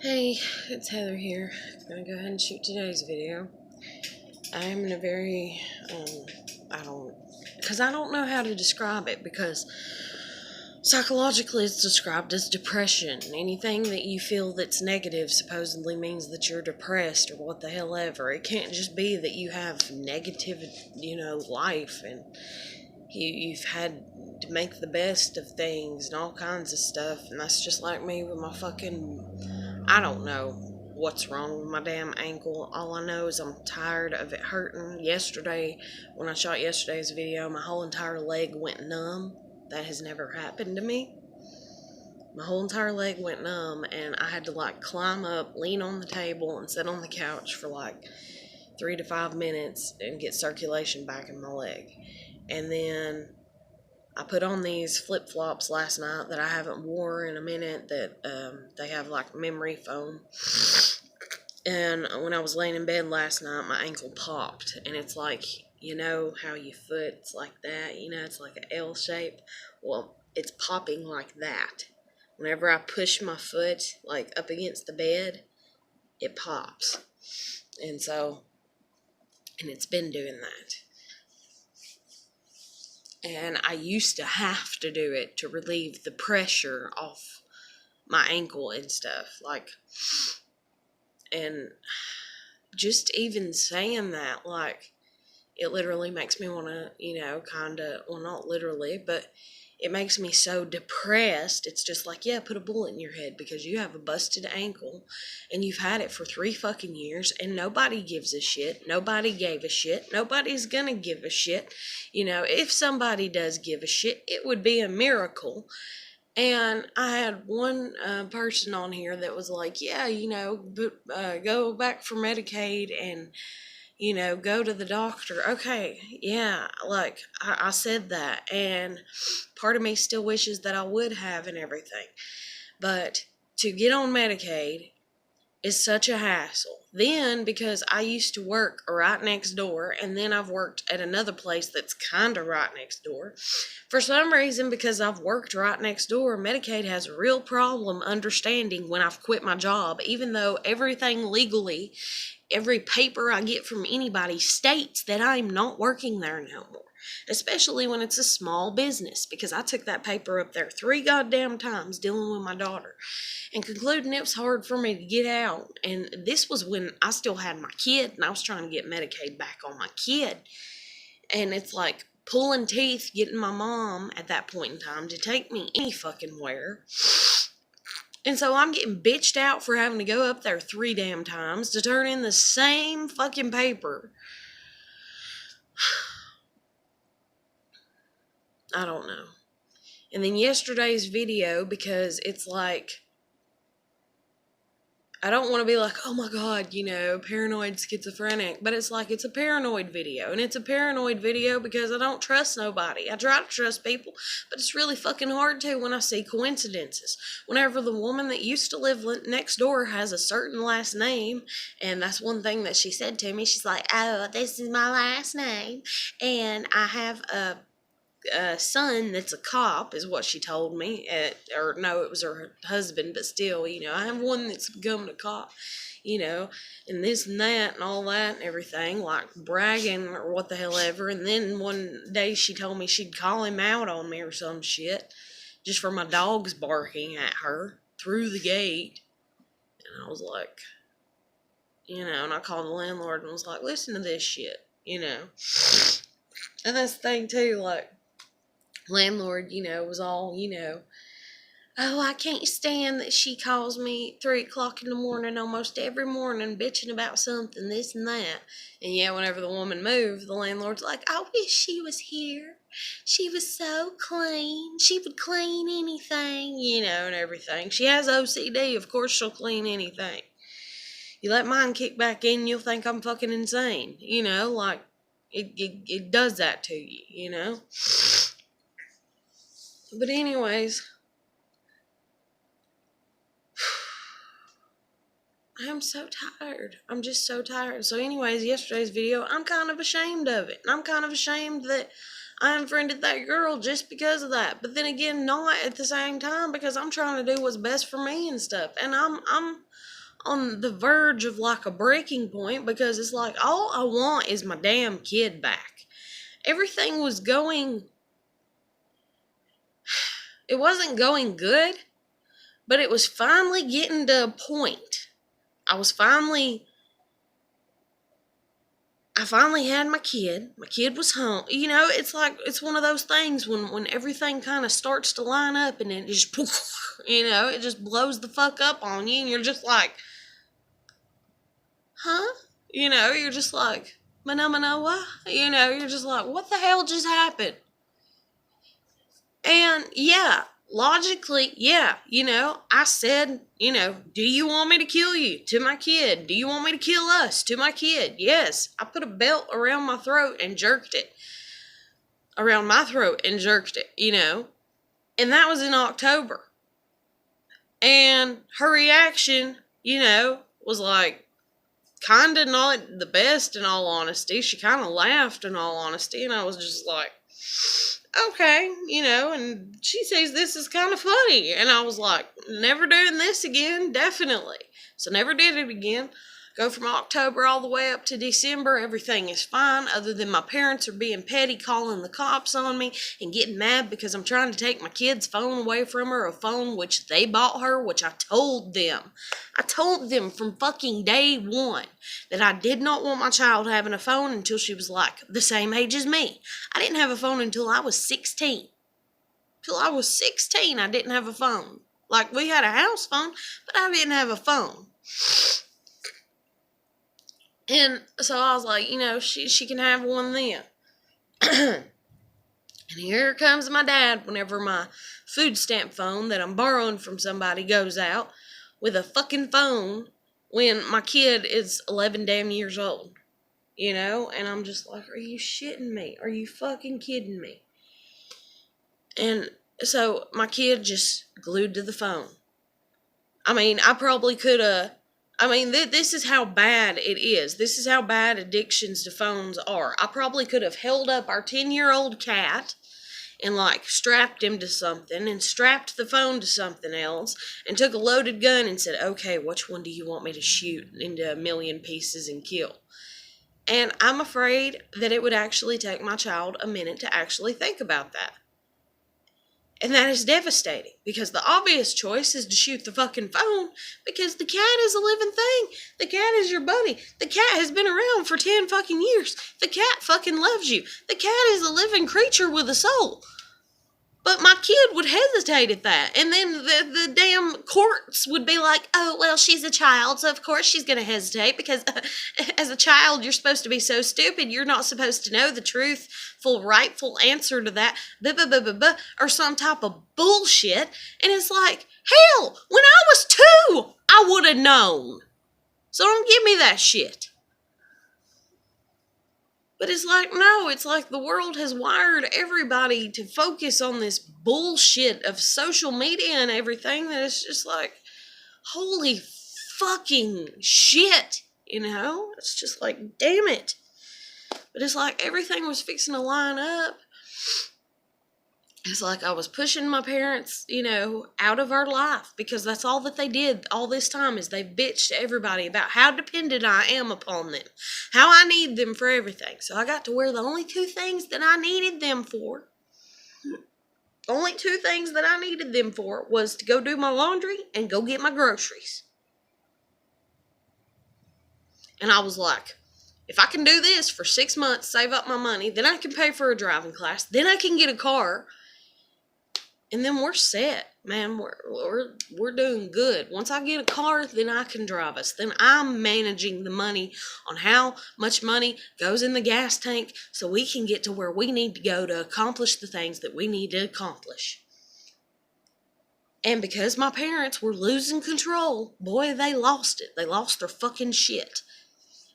Hey, it's Heather here. I'm gonna go ahead and shoot today's video. I am in a very, I don't know how to describe it, because psychologically it's described as depression. Anything that you feel that's negative supposedly means that you're depressed or what the hell ever. It can't just be that you have negative, life and you've had to make the best of things and all kinds of stuff, and that's just like me with my I don't know what's wrong with my damn ankle. All I know is I'm tired of it hurting. Yesterday, when I shot yesterday's video, my whole entire leg went numb. That has never happened to me. My whole entire leg went numb, and I had to climb up, lean on the table, and sit on the couch for 3 to 5 minutes and get circulation back in my leg. And then I put on these flip-flops last night that I haven't wore in a minute, that they have memory foam. And when I was laying in bed last night, my ankle popped. And it's like, how your foot's like that? It's like an L shape. Well, it's popping like that. Whenever I push my foot up against the bed, it pops. And it's been doing that. And I used to have to do it to relieve the pressure off my ankle and stuff. And just even saying that, it literally makes me want to, well, not literally, but it makes me so depressed. It's just put a bullet in your head because you have a busted ankle and you've had it for 3 fucking years and nobody gives a shit. Nobody gave a shit. Nobody's gonna give a shit. If somebody does give a shit, it would be a miracle. And I had one person on here that was like, yeah, go back for Medicaid and, go to the doctor. Okay, yeah, I said that. And part of me still wishes that I would have and everything. But to get on Medicaid is such a hassle. Then, because I used to work right next door, and then I've worked at another place that's kind of right next door. For some reason, because I've worked right next door, Medicaid has a real problem understanding when I've quit my job, even though everything legally, every paper I get from anybody states that I'm not working there no more. Especially when it's a small business, because I took that paper up there 3 goddamn times dealing with my daughter and concluding it was hard for me to get out. And this was when I still had my kid and I was trying to get Medicaid back on my kid. And it's like pulling teeth getting my mom at that point in time to take me any fucking where. And so I'm getting bitched out for having to go up there 3 damn times to turn in the same fucking paper. I don't know. And then yesterday's video, because it's I don't want to be oh my God, paranoid schizophrenic, but it's it's a paranoid video. And it's a paranoid video because I don't trust nobody. I try to trust people, but it's really fucking hard to when I see coincidences. Whenever the woman that used to live next door has a certain last name, and that's one thing that she said to me, she's like, oh, this is my last name, and I have a son that's a cop, is what she told me. Or no, it was her husband, but still, I have one that's becoming a cop, and this and that and all that and everything, bragging or what the hell ever. And then one day she told me she'd call him out on me or some shit just for my dogs barking at her through the gate. And I was like, and I called the landlord and was like, listen to this shit, And that's the thing too, landlord, was all, oh, I can't stand that she calls me 3 o'clock in the morning almost every morning bitching about something, this and that. And yeah, whenever the woman moved, the landlord's like, I wish she was here. She was so clean. She would clean anything, and everything. She has OCD. Of course she'll clean anything. You let mine kick back in, you'll think I'm fucking insane. It does that to you, But anyways, I'm so tired. I'm just so tired. So anyways, yesterday's video, I'm kind of ashamed of it. And I'm kind of ashamed that I unfriended that girl just because of that. But then again, not at the same time, because I'm trying to do what's best for me and stuff. And I'm on the verge of like a breaking point because it's like all I want is my damn kid back. Everything was going, it wasn't going good, but it was finally getting to a point. I finally had my kid. My kid was home. You know, it's like, it's one of those things when everything kind of starts to line up and it just, you know, it just blows the fuck up on you and you're just like, huh? You know, you're just like, what? You know, you're just like, what the hell just happened? And yeah, logically, yeah, you know, I said, you know, do you want me to kill you? To my kid. Do you want me to kill us? To my kid. Yes. I put a belt around my throat and jerked it. You know. And that was in October. And her reaction, you know, was like, kind of not the best in all honesty. She kind of laughed in all honesty. And I was just like, okay, you know, and she says this is kind of funny. And I was like, never doing this again, definitely. So never did it again. Go from October all the way up to December, everything is fine, other than my parents are being petty, calling the cops on me, and getting mad because I'm trying to take my kid's phone away from her, a phone which they bought her, which I told them. I told them from fucking day one that I did not want my child having a phone until she was like the same age as me. I didn't have a phone until I was 16. Till I was 16, I didn't have a phone. Like, we had a house phone, but I didn't have a phone. And so I was like, you know, she can have one then. And here comes my dad whenever my food stamp phone that I'm borrowing from somebody goes out with a fucking phone when my kid is 11 damn years old. You know? And I'm just like, are you shitting me? Are you fucking kidding me? And so my kid just glued to the phone. I mean, I probably could have... this is how bad it is. This is how bad addictions to phones are. I probably could have held up our 10-year-old cat and, like, strapped him to something and strapped the phone to something else and took a loaded gun and said, okay, which one do you want me to shoot into a million pieces and kill? And I'm afraid that it would actually take my child a minute to actually think about that. And that is devastating, because the obvious choice is to shoot the fucking phone, because the cat is a living thing. The cat is your buddy. The cat has been around for 10 fucking years. The cat fucking loves you. The cat is a living creature with a soul. But my kid would hesitate at that. And then the damn courts would be like, oh, well, she's a child, so of course she's going to hesitate, because as a child, you're supposed to be so stupid, you're not supposed to know the truthful, rightful answer to that, or some type of bullshit. And it's like, hell, when I was 2, I would have known. So don't give me that shit. But it's like, no, it's like the world has wired everybody to focus on this bullshit of social media and everything that it's just like, holy fucking shit, you know? It's just like, damn it. But it's like everything was fixing to line up. It's like I was pushing my parents, you know, out of our life, because that's all that they did all this time is they bitched to everybody about how dependent I am upon them, how I need them for everything. So I got to where the only 2 things that I needed them for, was to go do my laundry and go get my groceries. And I was like, if I can do this for 6 months, save up my money, then I can pay for a driving class, then I can get a car. And then we're set, man. We're doing good. Once I get a car, then I can drive us. Then I'm managing the money on how much money goes in the gas tank so we can get to where we need to go to accomplish the things that we need to accomplish. And because my parents were losing control, boy, they lost it. They lost their fucking shit.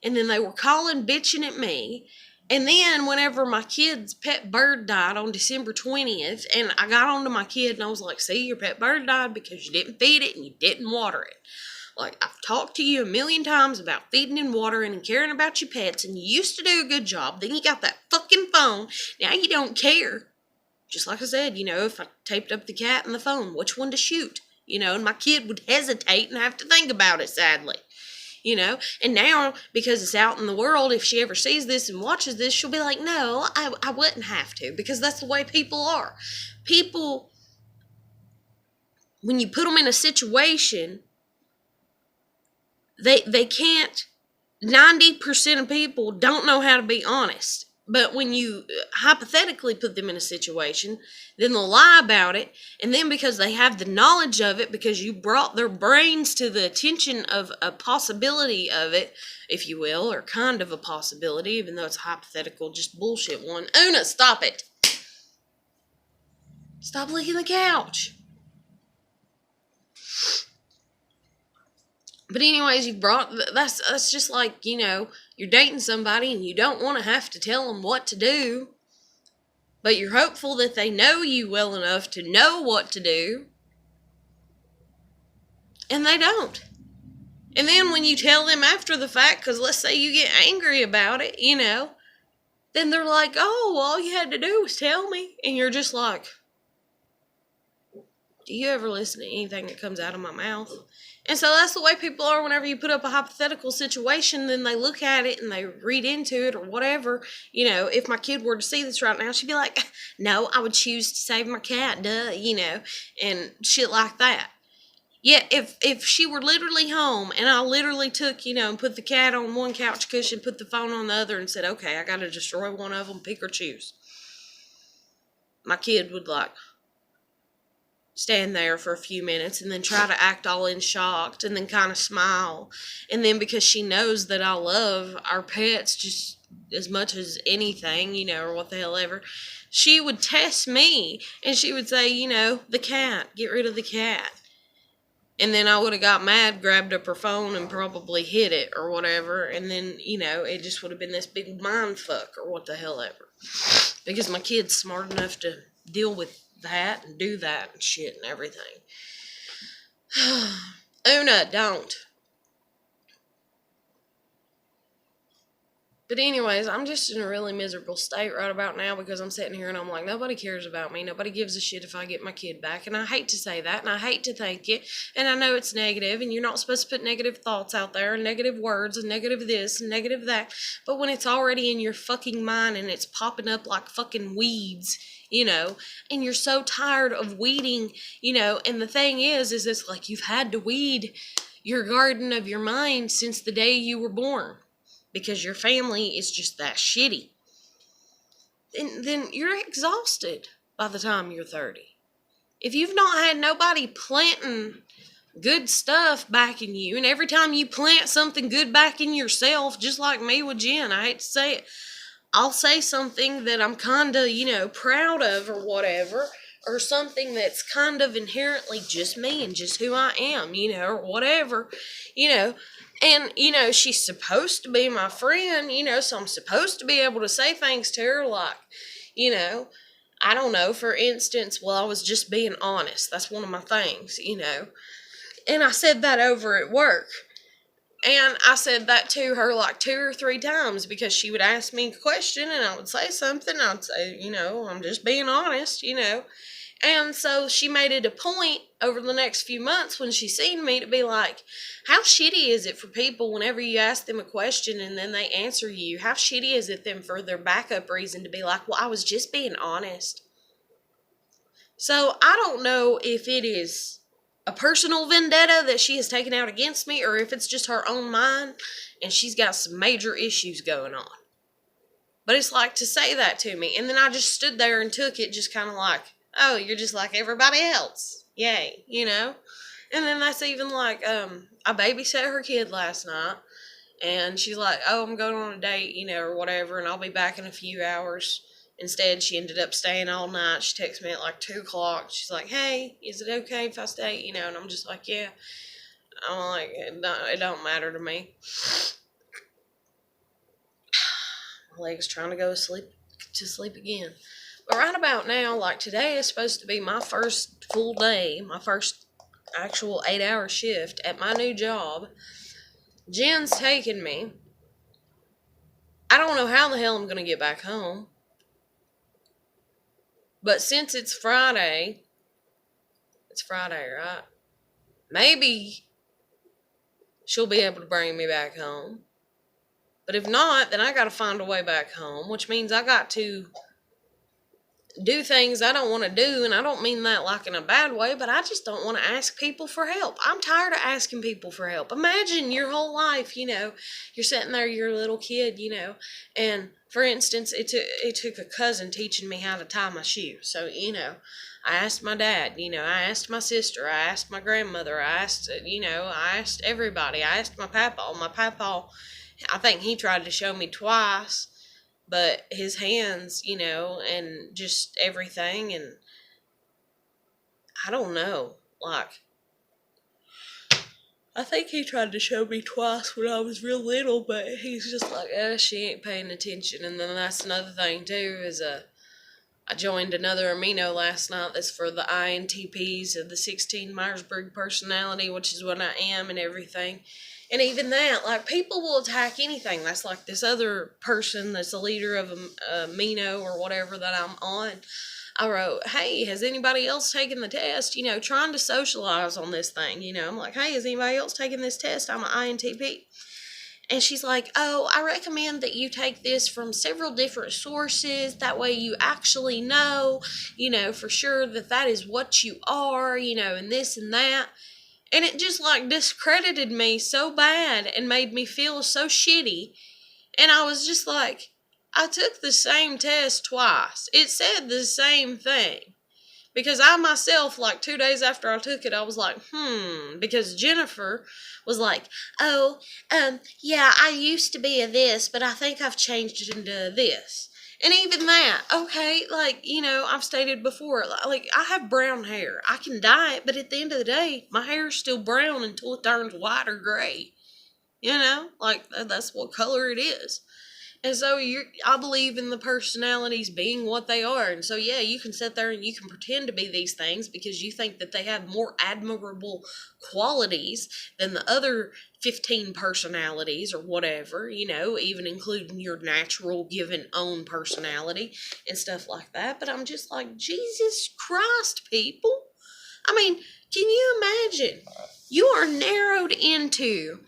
And then they were calling, bitching at me. And then whenever my kid's pet bird died on December 20th, and I got onto my kid and I was like, see, your pet bird died because you didn't feed it and you didn't water it. Like, I've talked to you a million times about feeding and watering and caring about your pets, and you used to do a good job. Then you got that fucking phone. Now you don't care. Just like I said, you know, if I taped up the cat and the phone, which one to shoot? and my kid would hesitate and have to think about it, sadly. And now, because it's out in the world, if she ever sees this and watches this, she'll be like, no, I wouldn't have to, because that's the way people are. People, when you put them in a situation, they can't, 90% of people don't know how to be honest. But when you hypothetically put them in a situation, then they'll lie about it. And then because they have the knowledge of it, because you brought their brains to the attention of a possibility of it, if you will, or kind of a possibility, even though it's hypothetical, just bullshit one. Una, stop it. Stop licking the couch. But anyways, that's just like, you're dating somebody and you don't want to have to tell them what to do, but you're hopeful that they know you well enough to know what to do, and they don't. And then when you tell them after the fact, because let's say you get angry about it, then they're like, oh, all you had to do was tell me. And you're just like, do you ever listen to anything that comes out of my mouth? And so that's the way people are whenever you put up a hypothetical situation. Then they look at it and they read into it or whatever. If my kid were to see this right now, she'd be like, no, I would choose to save my cat, duh, and shit like that. Yet if she were literally home and I literally took, and put the cat on one couch cushion, put the phone on the other, and said, okay, I got to destroy one of them, pick or choose, my kid would stand there for a few minutes and then try to act all in shocked and then kind of smile. And then because she knows that I love our pets just as much as anything, or what the hell ever, she would test me and she would say, the cat, get rid of the cat. And then I would have got mad, grabbed up her phone and probably hit it or whatever. And then, it just would have been this big mind fuck or what the hell ever. Because my kid's smart enough to deal with that and do that and shit and everything. Una, don't. But anyways, I'm just in a really miserable state right about now because I'm sitting here and I'm like, nobody cares about me. Nobody gives a shit if I get my kid back. And I hate to say that, and I hate to think it. And I know it's negative, and you're not supposed to put negative thoughts out there, and negative words, and negative this, and negative that. But when it's already in your fucking mind and it's popping up like fucking weeds, and you're so tired of weeding, and the thing is it's like you've had to weed your garden of your mind since the day you were born. Because your family is just that shitty. And then you're exhausted by the time you're 30. If you've not had nobody planting good stuff back in you, and every time you plant something good back in yourself, just like me with Jen, I hate to say it, I'll say something that I'm kind of, proud of or whatever, or something that's kind of inherently just me and just who I am, or whatever, And, she's supposed to be my friend, so I'm supposed to be able to say things to her like, I don't know, for instance, I was just being honest. That's one of my things, And I said that over at work. And I said that to her like 2 or 3 times because she would ask me a question and I would say something. I'd say, I'm just being honest, And so she made it a point over the next few months when she seen me to be like, how shitty is it for people whenever you ask them a question and then they answer you? How shitty is it then for their backup reason to be like, I was just being honest. So I don't know if it is a personal vendetta that she has taken out against me or if it's just her own mind and she's got some major issues going on. But it's like to say that to me. And then I just stood there and took it just kind of like, oh, you're just like everybody else. Yay, And then that's even like, I babysat her kid last night. And she's like, oh, I'm going on a date, or whatever. And I'll be back in a few hours. Instead, she ended up staying all night. She texted me at like 2 o'clock. She's like, hey, is it okay if I stay? And I'm just like, yeah. I'm like, it don't matter to me. My leg's trying to go to sleep again. But right about now, like today is supposed to be my first full day, my first actual 8-hour shift at my new job. Jen's taking me. I don't know how the hell I'm going to get back home. But since it's Friday, right? maybe she'll be able to bring me back home. But if not, then I got to find a way back home, which means I got to do things I don't want to do. And I don't mean that like in a bad way, but I just don't want to ask people for help. I'm tired of asking people for help. Imagine your whole life, you're sitting there, you're a little kid, and for instance, it took a cousin teaching me how to tie my shoe. So, I asked my dad, I asked my sister, I asked my grandmother, I asked everybody. I asked my papa. My papa, I think he tried to show me twice, but his hands, and just everything, and I don't know, like, I think he tried to show me twice when I was real little, but he's just like, she ain't paying attention. And then that's another thing, too, is, I joined another amino last night that's for the INTPs of the 16 Myers-Briggs personality, which is what I am and everything. And even that, like, people will attack anything. That's like this other person that's a leader of amino or whatever that I'm on. I wrote, hey, has anybody else taken the test? Trying to socialize on this thing. I'm like, hey, has anybody else taken this test? I'm an INTP. And she's like, oh, I recommend that you take this from several different sources. That way you actually know, for sure that is what you are, and this and that. And it just like discredited me so bad and made me feel so shitty. And I was just like, I took the same test twice. It said the same thing. Because I myself, like 2 days after I took it, I was like, because Jennifer was like, oh, yeah, I used to be a this, but I think I've changed it into this. And even that, okay, like, I've stated before, like, I have brown hair. I can dye it, but at the end of the day, my hair is still brown until it turns white or gray. Like, that's what color it is. And so I believe in the personalities being what they are. And so, yeah, you can sit there and you can pretend to be these things because you think that they have more admirable qualities than the other 15 personalities or whatever, even including your natural given own personality and stuff like that. But I'm just like, Jesus Christ, people. I mean, can you imagine? You are narrowed into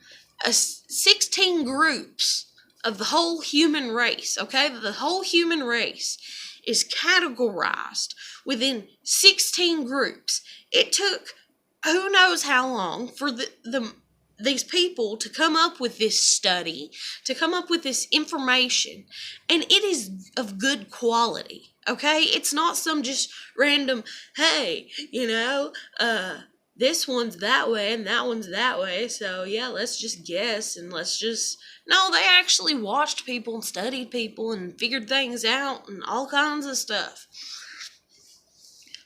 16 groups of the whole human race, okay? The whole human race is categorized within 16 groups. It took who knows how long for these people to come up with this study, to come up with this information, and it is of good quality, okay? It's not some just random, hey, this one's that way and that one's that way, so yeah, let's just guess and let's just... No, they actually watched people and studied people and figured things out and all kinds of stuff.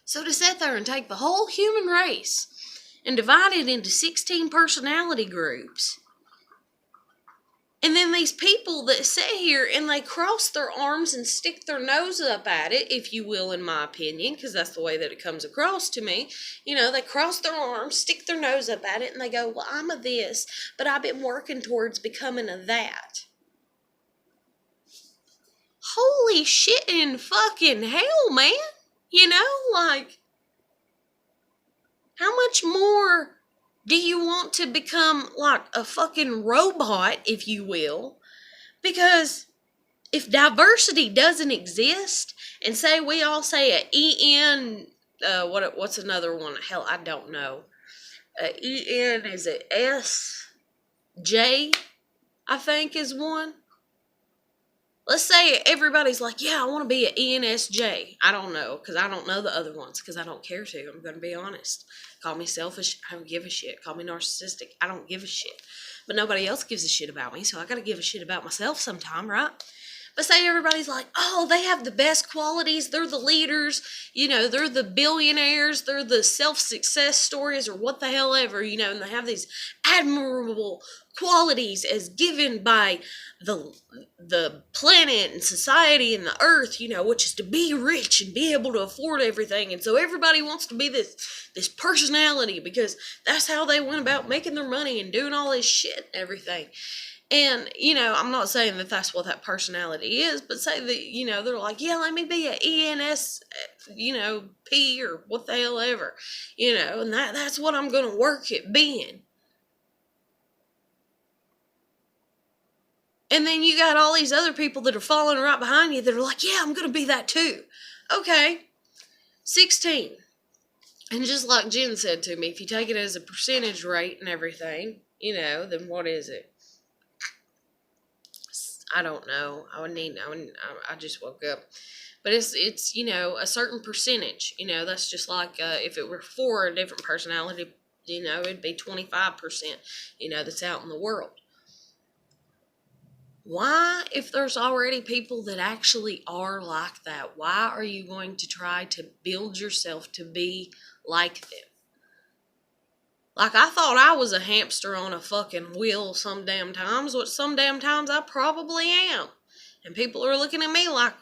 So to sit there and take the whole human race and divide it into 16 personality groups, and then these people that sit here and they cross their arms and stick their nose up at it, if you will, in my opinion, because that's the way that it comes across to me. They cross their arms, stick their nose up at it, and they go, well, I'm a this, but I've been working towards becoming a that. Holy shit in fucking hell, man. Like, how much more do you want to become like a fucking robot, if you will? Because if diversity doesn't exist, and say we all say a EN, what's another one? Hell, I don't know. EN, is it SJ, I think is one. Let's say everybody's like, yeah, I want to be an ENSJ. I don't know, because I don't know the other ones, because I don't care to. I'm going to be honest. Call me selfish. I don't give a shit. Call me narcissistic. I don't give a shit. But nobody else gives a shit about me, so I got to give a shit about myself sometime, right? But say everybody's like, oh, they have the best qualities. They're the leaders. They're the billionaires. They're the self-success stories or what the hell ever, and they have these admirable qualities as given by the planet and society and the earth, which is to be rich and be able to afford everything. And so everybody wants to be this personality because that's how they went about making their money and doing all this shit and everything. And, I'm not saying that that's what that personality is, but say that, they're like, yeah, let me be a ENS, P or what the hell ever, and that's what I'm going to work at being. And then you got all these other people that are following right behind you that are like, yeah, I'm going to be that too. Okay, 16. And just like Jen said to me, if you take it as a percentage rate and everything, then what is it? I don't know. I just woke up. But it's a certain percentage. That's just like if it were for a different personality, it'd be 25%, that's out in the world. Why, if there's already people that actually are like that, why are you going to try to build yourself to be like them? Like, I thought I was a hamster on a fucking wheel some damn times, which some damn times I probably am. And people are looking at me like,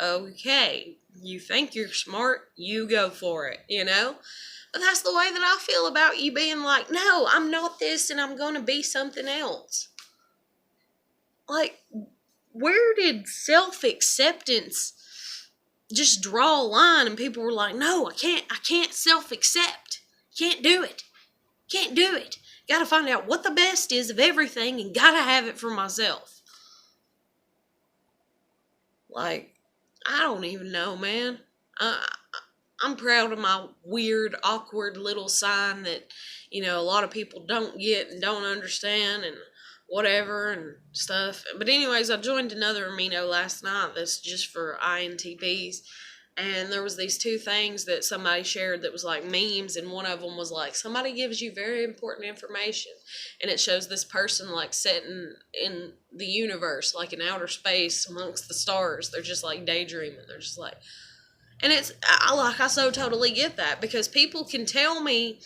okay, you think you're smart, you go for it, But that's the way that I feel about you being like, no, I'm not this and I'm going to be something else. Like, where did self-acceptance just draw a line and people were like, no, I can't self-accept. Can't do it. Can't do it. Got to find out what the best is of everything and got to have it for myself. Like, I don't even know, man. I'm proud of my weird, awkward little sign that, a lot of people don't get and don't understand and whatever and stuff. But anyways, I joined another amino last night that's just for INTPs. And there was these two things that somebody shared that was like memes, and one of them was like, somebody gives you very important information, and it shows this person like sitting in the universe, like in outer space amongst the stars. They're just like daydreaming. They're just like, and I so totally get that, because people can tell me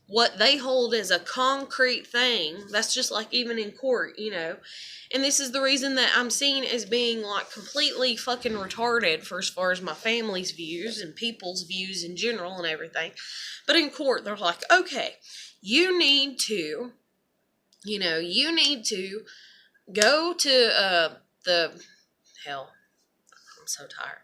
what they hold as a concrete thing. That's just like even in court, And this is the reason that I'm seen as being like completely fucking retarded for as far as my family's views and people's views in general and everything. But in court, they're like, okay, you need to go to hell, I'm so tired.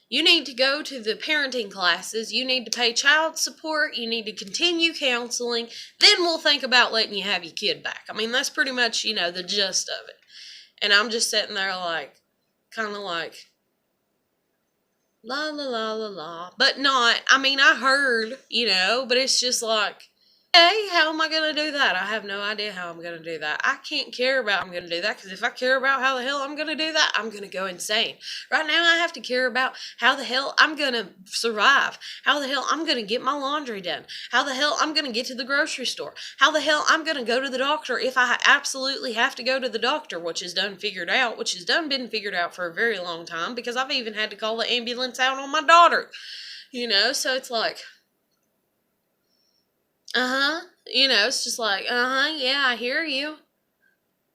You need to go to the parenting classes. You need to pay child support. You need to continue counseling. Then we'll think about letting you have your kid back. I mean, that's pretty much, the gist of it. And I'm just sitting there like, kind of like, la, la, la, la, la. But not, I heard, but it's just like, hey, how am I going to do that? I have no idea how I'm going to do that. I can't care about how I'm going to do that, because if I care about how the hell I'm going to do that, I'm going to go insane. Right now, I have to care about how the hell I'm going to survive, how the hell I'm going to get my laundry done, how the hell I'm going to get to the grocery store, how the hell I'm going to go to the doctor if I absolutely have to go to the doctor, which is been figured out for a very long time, because I've even had to call the ambulance out on my daughter, so it's like, it's just like, yeah, I hear you.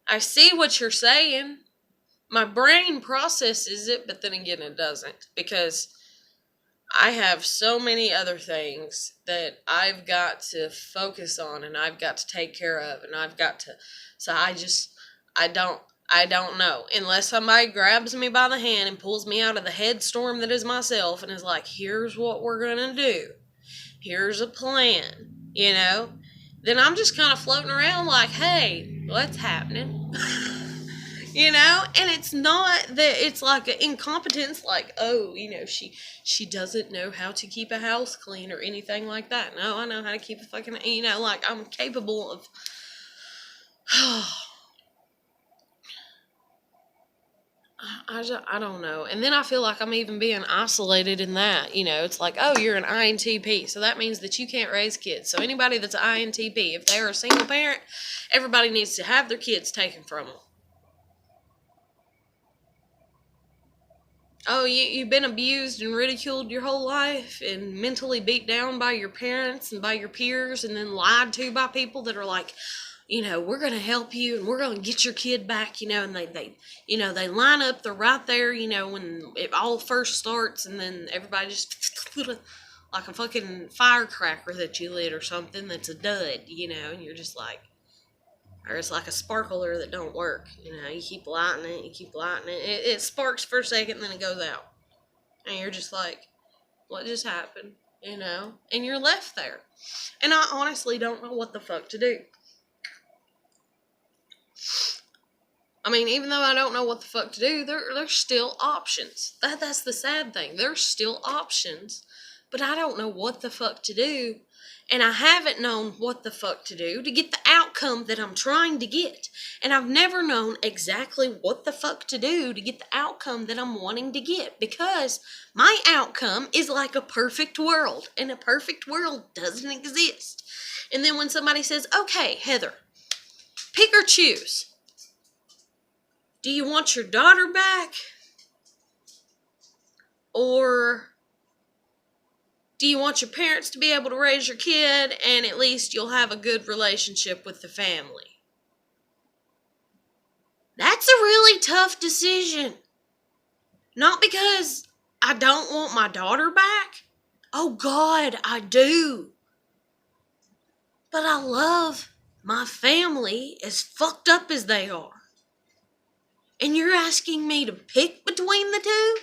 I see what you're saying. My brain processes it, but then again, it doesn't, because I have so many other things that I've got to focus on and I've got to take care of, and so I don't know. Unless somebody grabs me by the hand and pulls me out of the headstorm that is myself and is like, here's what we're going to do. Here's a plan, then I'm just kind of floating around like, hey, what's happening? And it's not that it's like an incompetence, like, oh, she doesn't know how to keep a house clean or anything like that. No, I know how to keep a fucking, like, I'm capable of, I don't know. And then I feel like I'm even being isolated in that. It's like, oh, you're an INTP, so that means that you can't raise kids. So anybody that's an INTP, if they're a single parent, everybody needs to have their kids taken from them. Oh, you've been abused and ridiculed your whole life and mentally beat down by your parents and by your peers, and then lied to by people that are like, we're going to help you and we're going to get your kid back, and they line up, they're right there, when it all first starts, and then everybody just like a fucking firecracker that you lit or something that's a dud, and you're just like, Or it's like a sparkler that don't work. You know, you keep lighting it, you keep lighting it. It sparks for a second, then it goes out. And you're just like, what just happened? You know? And you're left there. And I honestly don't know what the fuck to do. I mean, even though I don't know what the fuck to do, there's still options. That's the sad thing. There's still options, but I don't know what the fuck to do. And I haven't known what the fuck to do to get the outcome that I'm trying to get. And I've never known exactly what the fuck to do to get the outcome that I'm wanting to get, because my outcome is like a perfect world, and a perfect world doesn't exist. And then when somebody says, okay, Heather, pick or choose. Do you want your daughter back? Or do you want your parents to be able to raise your kid and at least you'll have a good relationship with the family? That's a really tough decision. Not because I don't want my daughter back. Oh God, I do. But I love my family as fucked up as they are. And you're asking me to pick between the two?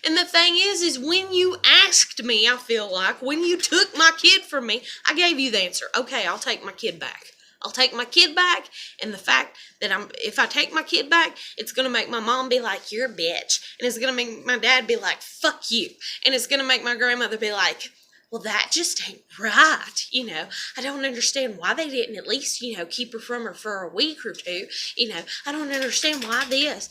And the thing is when you asked me, I feel like, when you took my kid from me, I gave you the answer. Okay, I'll take my kid back. I'll take my kid back, and the fact that if I take my kid back, it's going to make my mom be like, you're a bitch. And it's going to make my dad be like, fuck you. And it's going to make my grandmother be like, well, that just ain't right. You know, I don't understand why they didn't at least, keep her from her for a week or two. I don't understand why this,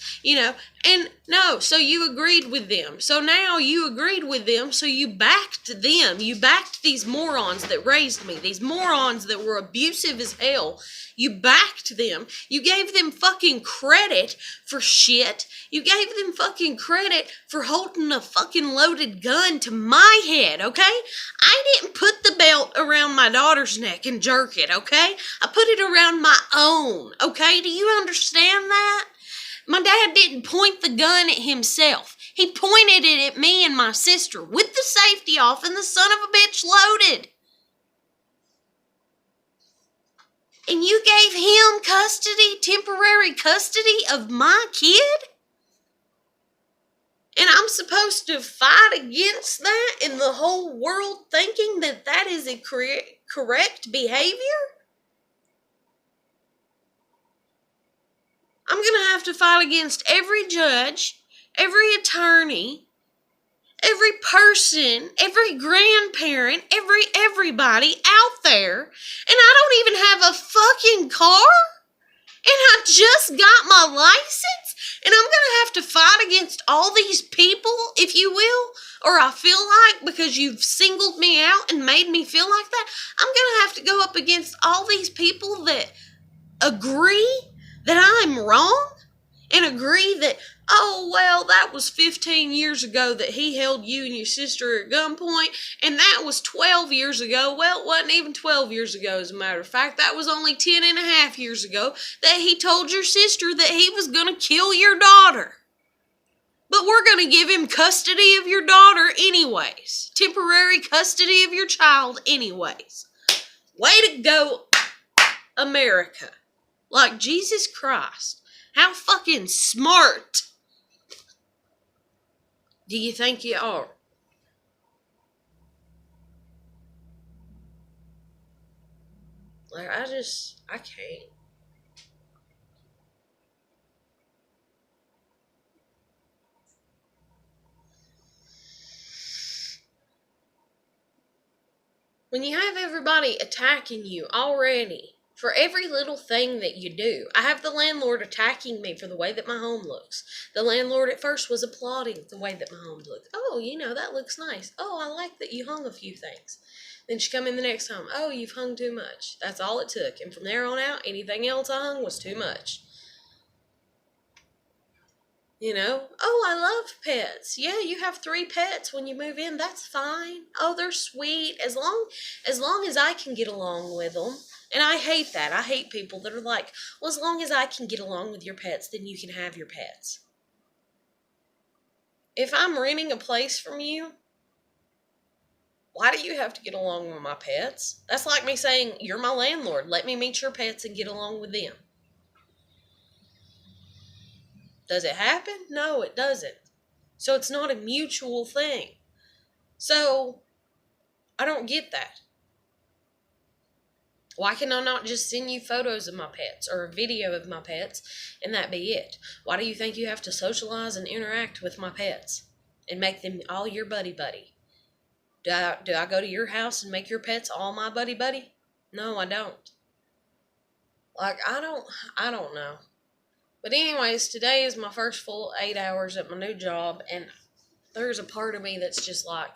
and no, so you agreed with them. So now you agreed with them, so you backed them. You backed these morons that raised me, these morons that were abusive as hell. You backed them. You gave them fucking credit for shit. You gave them fucking credit for holding a fucking loaded gun to my head, okay? I didn't put the belt around my daughter's neck and jerk it, okay? I put it around my own, okay? Do you understand that? My dad didn't point the gun at himself. He pointed it at me and my sister with the safety off and the son of a bitch loaded. And you gave him temporary custody of my kid? And I'm supposed to fight against that and the whole world thinking that that is a correct behavior? I'm going to have to fight against every judge, every attorney, every person, every grandparent, everybody out there. And I don't even have a fucking car? And I just got my license? And I'm going to have to fight against all these people, if you will? Or I feel like, because you've singled me out and made me feel like that, I'm going to have to go up against all these people that agree that I'm wrong and agree that, oh, well, that was 15 years ago that he held you and your sister at gunpoint, and that was 12 years ago. Well, it wasn't even 12 years ago, as a matter of fact. That was only 10 and a half years ago that he told your sister that he was going to kill your daughter. But we're going to give him custody of your daughter anyways. Temporary custody of your child anyways. Way to go, America. Like, Jesus Christ. How fucking smart do you think you are? Like, I can't. When you have everybody attacking you already for every little thing that you do. I have the landlord attacking me for the way that my home looks. The landlord at first was applauding the way that my home looks. Oh, that looks nice. Oh, I like that you hung a few things. Then she come in the next time. Oh, you've hung too much. That's all it took. And from there on out, anything else I hung was too much. Oh, I love pets. Yeah, you have 3 pets when you move in. That's fine. Oh, they're sweet. As long as I can get along with them. And I hate that. I hate people that are like, well, as long as I can get along with your pets, then you can have your pets. If I'm renting a place from you, why do you have to get along with my pets? That's like me saying, you're my landlord. Let me meet your pets and get along with them. Does it happen? No, it doesn't. So it's not a mutual thing. So I don't get that. Why can I not just send you photos of my pets or a video of my pets and that be it? Why do you think you have to socialize and interact with my pets and make them all your buddy? Do I go to your house and make your pets all my buddy? No, I don't. Like, I don't know. But anyways, today is my first full 8 hours at my new job, and there's a part of me that's just like,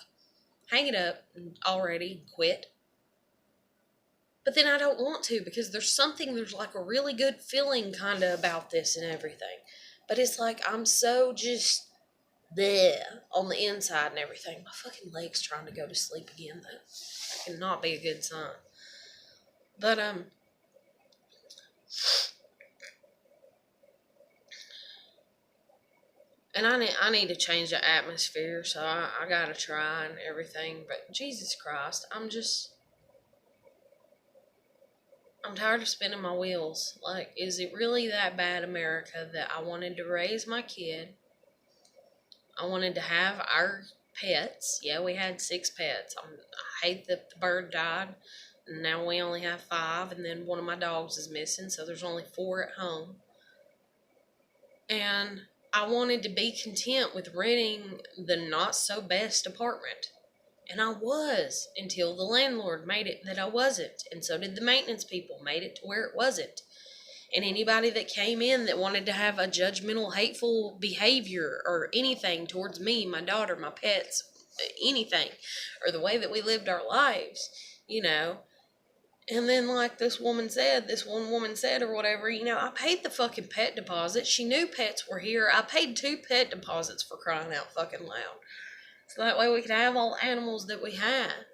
hang it up already, quit. But then I don't want to, because there's like a really good feeling kind of about this and everything. But it's like I'm so just there on the inside and everything. My fucking leg's trying to go to sleep again. That cannot be a good sign. But and I need to change the atmosphere, so I gotta try and everything. But Jesus Christ, I'm tired of spinning my wheels. Like, is it really that bad, America, that I wanted to raise my kid? I wanted to have our pets. Yeah, we had 6 pets. I hate that the bird died. And now we only have 5, and then one of my dogs is missing, so there's only 4 at home. And I wanted to be content with renting the not so best apartment. And I was, until the landlord made it that I wasn't. And so did the maintenance people, made it to where it wasn't. And anybody that came in that wanted to have a judgmental, hateful behavior or anything towards me, my daughter, my pets, anything, or the way that we lived our lives, you know. And then, like this one woman said, or whatever, I paid the fucking pet deposit. She knew pets were here. I paid 2 pet deposits, for crying out fucking loud. So that way we could have all the animals that we had.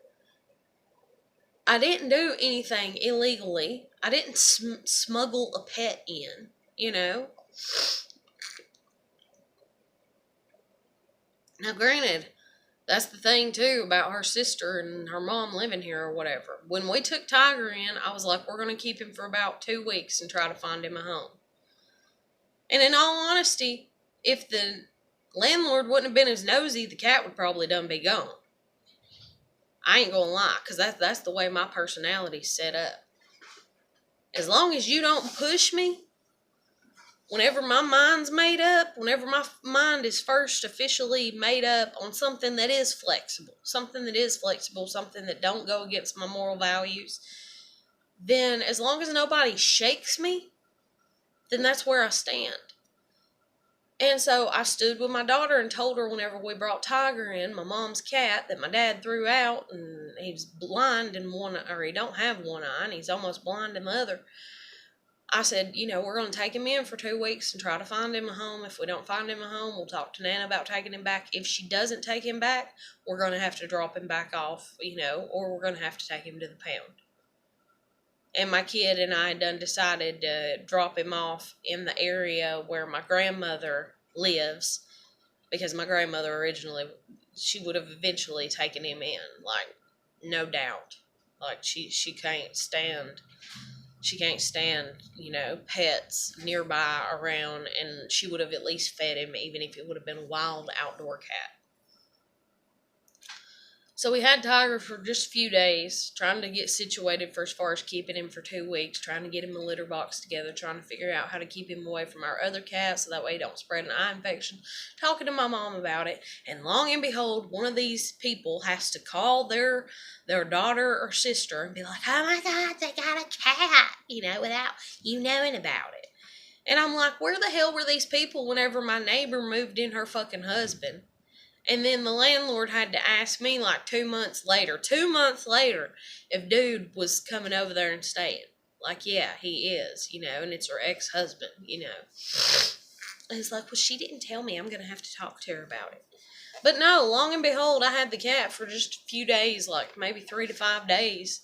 I didn't do anything illegally. I didn't smuggle a pet in, Now, granted, that's the thing, too, about her sister and her mom living here or whatever. When we took Tiger in, I was like, we're going to keep him for about 2 weeks and try to find him a home. And in all honesty, if the landlord wouldn't have been as nosy, the cat would probably done be gone. I ain't gonna lie, because that's the way my personality's set up. As long as you don't push me, whenever my mind's made up, whenever my mind is first officially made up on something that is flexible, something that don't go against my moral values, then as long as nobody shakes me, then that's where I stand. And so I stood with my daughter and told her whenever we brought Tiger in, my mom's cat, that my dad threw out, and he's blind in one, or he don't have one eye, and he's almost blind in the other. I said, we're going to take him in for 2 weeks and try to find him a home. If we don't find him a home, we'll talk to Nana about taking him back. If she doesn't take him back, we're going to have to drop him back off, or we're going to have to take him to the pound. And my kid and I had done decided to drop him off in the area where my grandmother lives, because my grandmother originally, she would have eventually taken him in, like, no doubt. Like, she can't stand, pets nearby around, and she would have at least fed him, even if it would have been a wild outdoor cat. So we had Tiger for just a few days, trying to get situated for as far as keeping him for 2 weeks, trying to get him a litter box together, trying to figure out how to keep him away from our other cats so that way he don't spread an eye infection, talking to my mom about it, and long and behold, one of these people has to call their daughter or sister and be like, oh my God, they got a cat, without you knowing about it. And I'm like, where the hell were these people whenever my neighbor moved in her fucking husband? And then the landlord had to ask me like 2 months later, if dude was coming over there and staying. Like, yeah, he is, and it's her ex-husband, And it's like, well, she didn't tell me. I'm going to have to talk to her about it. But no, long and behold, I had the cat for just a few days, like maybe 3 to 5 days.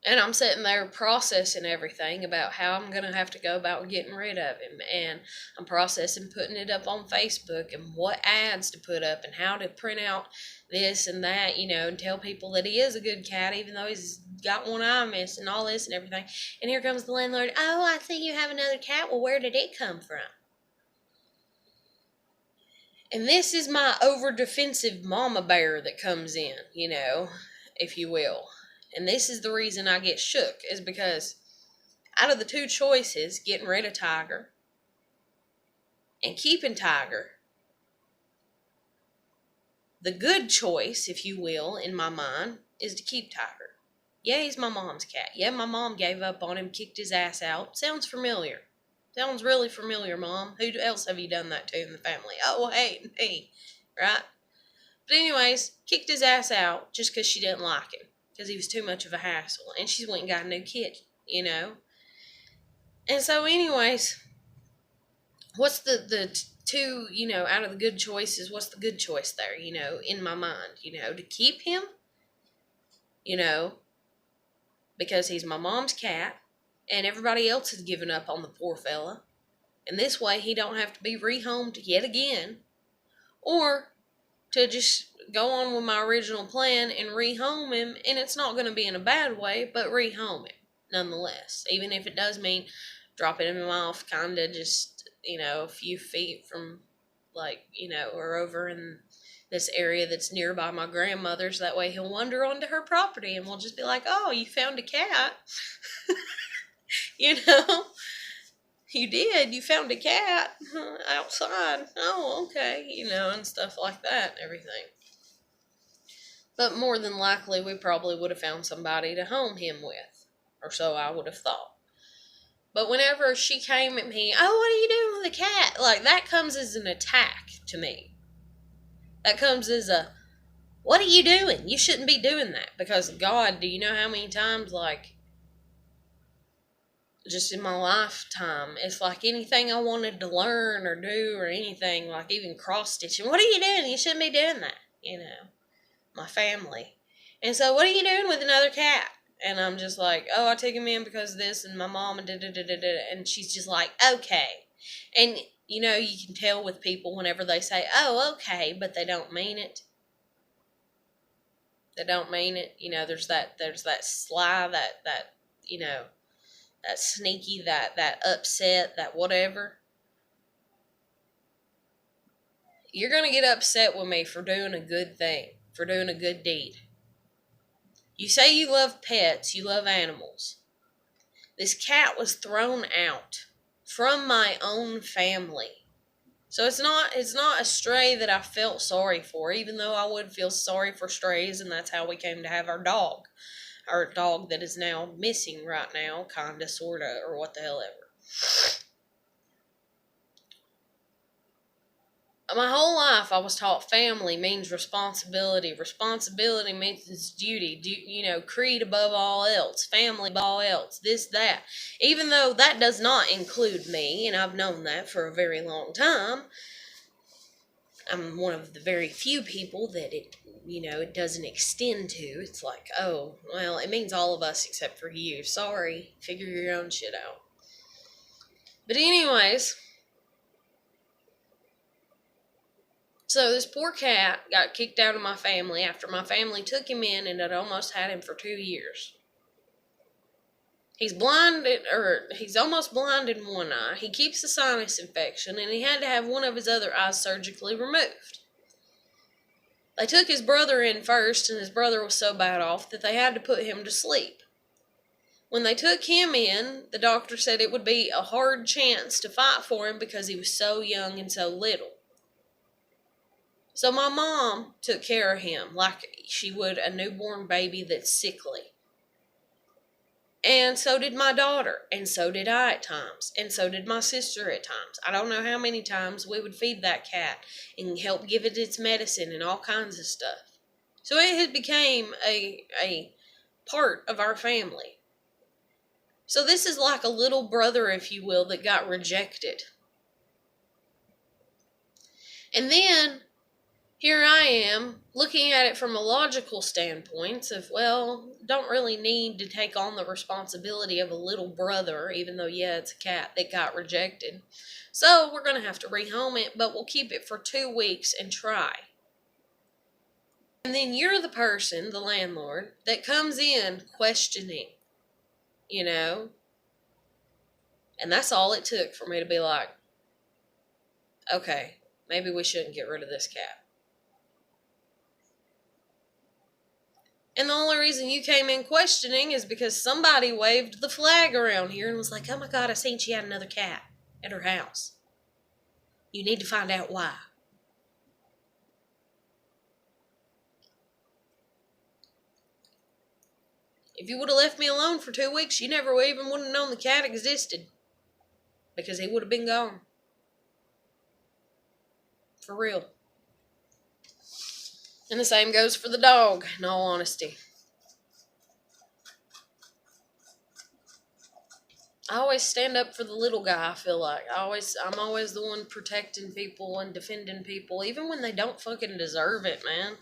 And I'm sitting there processing everything about how I'm going to have to go about getting rid of him. And I'm processing putting it up on Facebook and what ads to put up and how to print out this and that, and tell people that he is a good cat, even though he's got one eye missing and all this and everything. And here comes the landlord. Oh, I see you have another cat. Well, where did it come from? And this is my over defensive mama bear that comes in, if you will. And this is the reason I get shook, is because out of the two choices, getting rid of Tiger and keeping Tiger, the good choice, if you will, in my mind, is to keep Tiger. Yeah, he's my mom's cat. Yeah, my mom gave up on him, kicked his ass out. Sounds familiar. Sounds really familiar, Mom. Who else have you done that to in the family? Oh, hey, me. Right? But anyways, kicked his ass out just because she didn't like him. Because he was too much of a hassle. And she went and got a new kid, And so anyways, what's the two, out of the good choices, what's the good choice there, in my mind, to keep him, because he's my mom's cat, and everybody else has given up on the poor fella, and this way he don't have to be rehomed yet again, or to just go on with my original plan and rehome him, and it's not going to be in a bad way, but rehome him nonetheless, even if it does mean dropping him off kind of just, a few feet from, or over in this area that's nearby my grandmother's. That way he'll wander onto her property and we'll just be like, oh, you found a cat. You did. You found a cat outside. Oh, okay. And stuff like that and everything. But more than likely, we probably would have found somebody to home him with. Or so I would have thought. But whenever she came at me, oh, what are you doing with the cat? Like, that comes as an attack to me. That comes as a, what are you doing? You shouldn't be doing that. Because, God, do you know how many times, just in my lifetime, it's like anything I wanted to learn or do or anything, like even cross-stitching. What are you doing? You shouldn't be doing that. My family. And so, what are you doing with another cat? And I'm just like, oh, I took him in because of this, and my mom, and da-da-da-da-da. And she's just like, okay. And, you can tell with people whenever they say, oh, okay, but they don't mean it. They don't mean it. There's that sly, that sneaky, that upset, that whatever. You're going to get upset with me for doing a good thing, for doing a good deed. You say you love pets, you love animals. This cat was thrown out from my own family. So it's not a stray that I felt sorry for, even though I would feel sorry for strays, and that's how we came to have our dog. Our dog that is now missing right now, kinda, sorta, or what the hell ever. My whole life I was taught family means responsibility. Responsibility means it's duty. Creed above all else. Family above all else. This, that. Even though that does not include me, and I've known that for a very long time. I'm one of the very few people that it doesn't extend to. It's like, oh, well, it means all of us except for you. Sorry. Figure your own shit out. But anyways, so this poor cat got kicked out of my family after my family took him in and had almost had him for 2 years. He's almost blind in one eye. He keeps a sinus infection, and he had to have one of his other eyes surgically removed. They took his brother in first, and his brother was so bad off that they had to put him to sleep. When they took him in, the doctor said it would be a hard chance to fight for him because he was so young and so little. So my mom took care of him like she would a newborn baby that's sickly. And so did my daughter, and so did I at times, and so did my sister at times. I don't know how many times we would feed that cat and help give it its medicine and all kinds of stuff. So it had became a part of our family. So this is like a little brother, if you will, that got rejected. And then here I am, looking at it from a logical standpoint of, well, don't really need to take on the responsibility of a little brother, even though, yeah, it's a cat that got rejected. So we're going to have to rehome it, but we'll keep it for 2 weeks and try. And then you're the person, the landlord, that comes in questioning, And that's all it took for me to be like, okay, maybe we shouldn't get rid of this cat. And the only reason you came in questioning is because somebody waved the flag around here and was like, oh my God, I seen she had another cat at her house. You need to find out why. If you would have left me alone for 2 weeks, you never even would have known the cat existed. Because he would have been gone. For real. And the same goes for the dog, in all honesty. I always stand up for the little guy, I feel like. I'm always the one protecting people and defending people, even when they don't fucking deserve it, man.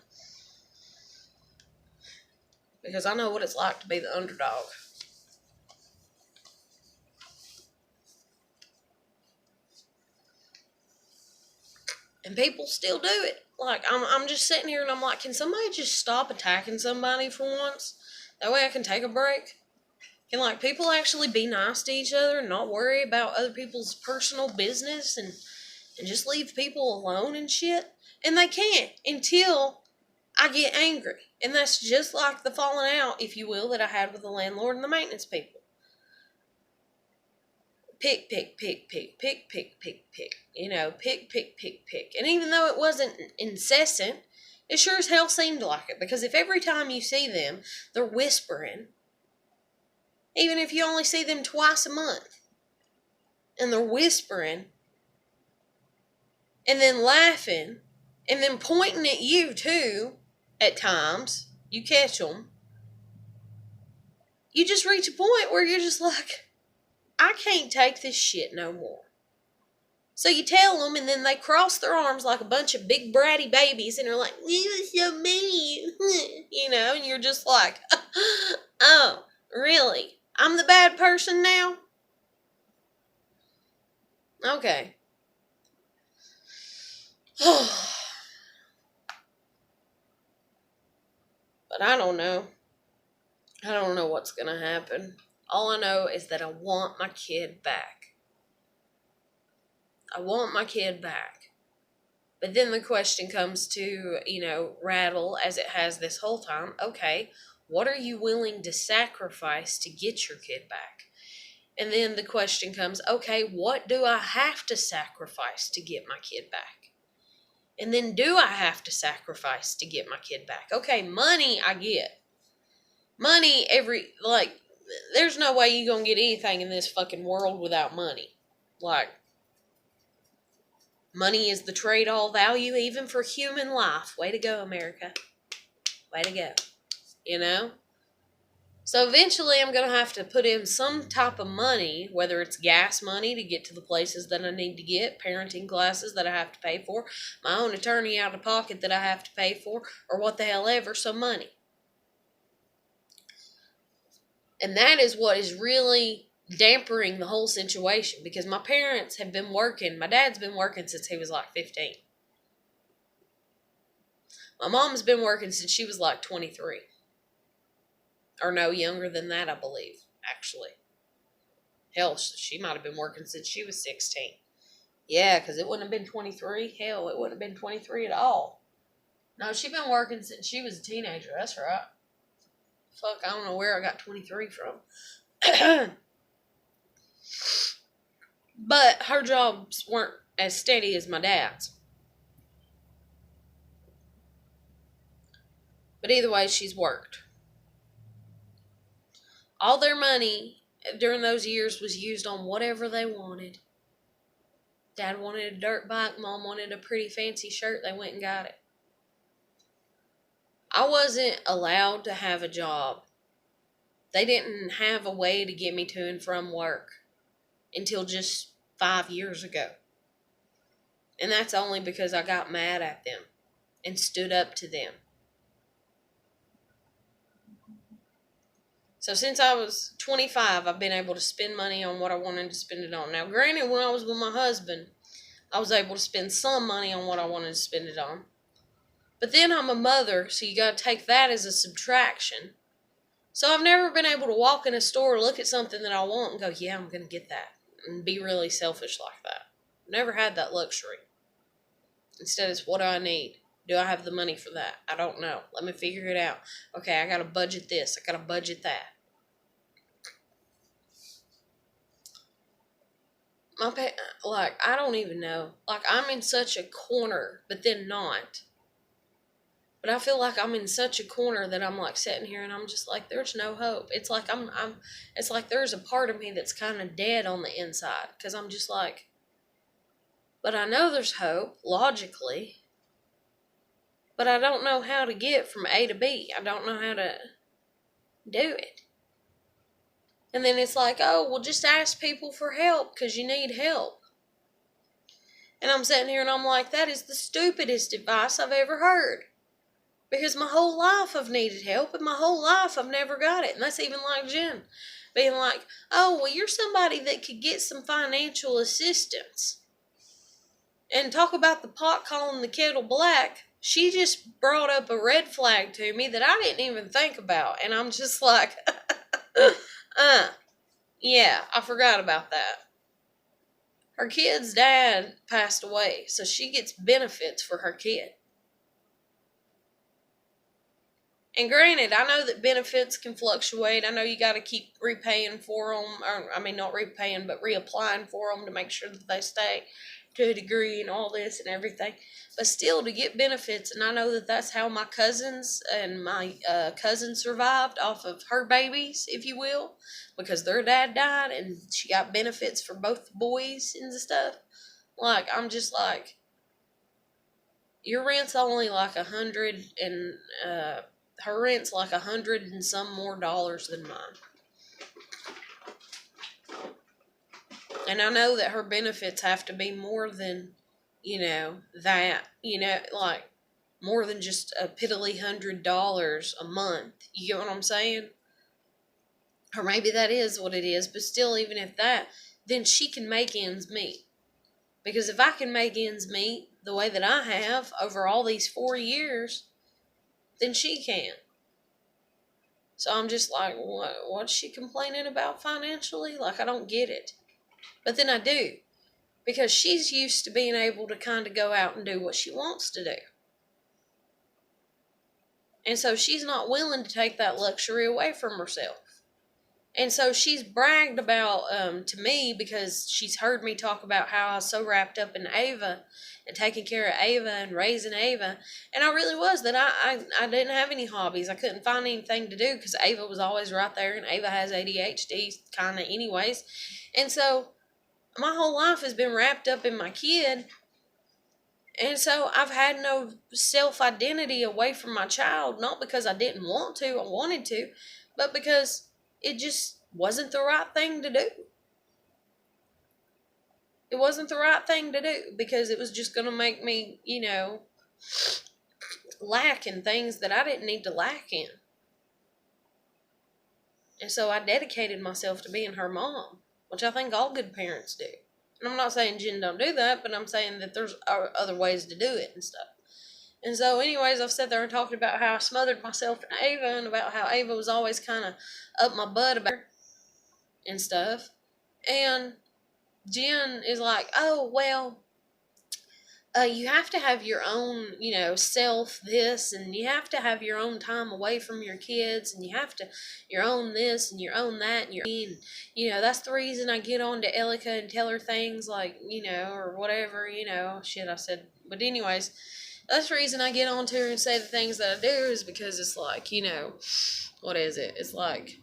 Because I know what it's like to be the underdog. And people still do it. Like, I'm just sitting here and I'm like, can somebody just stop attacking somebody for once? That way I can take a break. Can, like, people actually be nice to each other and not worry about other people's personal business and just leave people alone and shit? And they can't until I get angry. And that's just like the falling out, if you will, that I had with the landlord and the maintenance people. Pick. You know, pick. And even though it wasn't incessant, it sure as hell seemed like it. Because if every time you see them, they're whispering, even if you only see them twice a month, and they're whispering, and then laughing, and then pointing at you too, at times, you catch them, you just reach a point where you're just like, I can't take this shit no more. So you tell them, and then they cross their arms like a bunch of big bratty babies, and they're like, you were so mean, you know, and you're just like, oh, really? I'm the bad person now? Okay. But I don't know. I don't know what's going to happen. All I know is that I want my kid back. I want my kid back. But then the question comes to, rattle as it has this whole time. Okay, what are you willing to sacrifice to get your kid back? And then the question comes, okay, what do I have to sacrifice to get my kid back? And then do I have to sacrifice to get my kid back? Okay, money I get. Money there's no way you're going to get anything in this fucking world without money. Like, money is the trade-all value even for human life. Way to go, America. Way to go. You know? So eventually I'm going to have to put in some type of money, whether it's gas money to get to the places that I need to get, parenting classes that I have to pay for, my own attorney out of pocket that I have to pay for, or what the hell ever, so money. And that is what is really dampering the whole situation, because my parents have been working. My dad's been working since he was like 15. My mom's been working since she was like 23. Or no, younger than that, I believe, actually. Hell, she might have been working since she was 16. Yeah, because it wouldn't have been 23. Hell, it wouldn't have been 23 at all. No, she's been working since she was a teenager. That's right. Fuck, I don't know where I got 23 from. But her jobs weren't as steady as my dad's. But either way, she's worked. All their money during those years was used on whatever they wanted. Dad wanted a dirt bike. Mom wanted a pretty fancy shirt. They went and got it. I wasn't allowed to have a job. They didn't have a way to get me to and from work until just 5 years ago. And that's only because I got mad at them and stood up to them. So since I was 25, I've been able to spend money on what I wanted to spend it on. Now, granted, when I was with my husband, I was able to spend some money on what I wanted to spend it on. But then I'm a mother, so you got to take that as a subtraction. So I've never been able to walk in a store, look at something that I want, and go, yeah, I'm going to get that. And be really selfish like that. Never had that luxury. Instead, it's what do I need? Do I have the money for that? I don't know. Let me figure it out. Okay, I got to budget this. I got to budget that. Like, I don't even know. Like, I'm in such a corner, but then not. But I feel like I'm in such a corner that I'm like sitting here and I'm just like, there's no hope. It's like it's like there's a part of me that's kind of dead on the inside because I'm just like, but I know there's hope logically, but I don't know how to get from A to B. I don't know how to do it. And then it's like, oh, well, just ask people for help because you need help. And I'm sitting here and I'm like, that is the stupidest advice I've ever heard. Because my whole life I've needed help, and my whole life I've never got it. And that's even like Jen being like, oh, well, you're somebody that could get some financial assistance. And talk about the pot calling the kettle black. She just brought up a red flag to me that I didn't even think about. And I'm just like, yeah, I forgot about that. Her kid's dad passed away, so she gets benefits for her kid. And granted, I know that benefits can fluctuate. I know you got to keep repaying for them. Or, I mean, not repaying, but reapplying for them to make sure that they stay to a degree and all this and everything. But still, to get benefits, and I know that that's how my cousins and my cousin survived off of her babies, if you will, because their dad died and she got benefits for both the boys and stuff. Like, I'm just like, your rent's only like $100 and her rent's like $100 and some more dollars than mine. And I know that her benefits have to be more than, like more than just a piddly $100 a month. You get what I'm saying? Or maybe that is what it is, but still, even if that, then she can make ends meet. Because if I can make ends meet the way that I have over all these 4 years, then she can. So I'm just like, what's she complaining about financially? Like, I don't get it. But then I do. Because she's used to being able to kind of go out and do what she wants to do. And so she's not willing to take that luxury away from herself. And so she's bragged about to me because she's heard me talk about how I was so wrapped up in Ava and taking care of Ava and raising Ava. And I really was that I didn't have any hobbies. I couldn't find anything to do because Ava was always right there, and Ava has ADHD kind of anyways. And so my whole life has been wrapped up in my kid. And so I've had no self-identity away from my child, not because I didn't want to, I wanted to, but because it just wasn't the right thing to do. It wasn't the right thing to do because it was just going to make me, lack in things that I didn't need to lack in. And so I dedicated myself to being her mom, which I think all good parents do. And I'm not saying Jen don't do that, but I'm saying that there's other ways to do it and stuff. And so anyways, I've sat there and talked about how I smothered myself in Ava and about how Ava was always kind of up my butt about her and stuff. And Jen is like, oh, well, you have to have your own, self this, and you have to have your own time away from your kids, and you have to your own this and your own that, and that's the reason I get on to Elika and tell her things like, or whatever, shit I said. But anyways, that's the reason I get on to her and say the things that I do is because it's like, what is it? It's like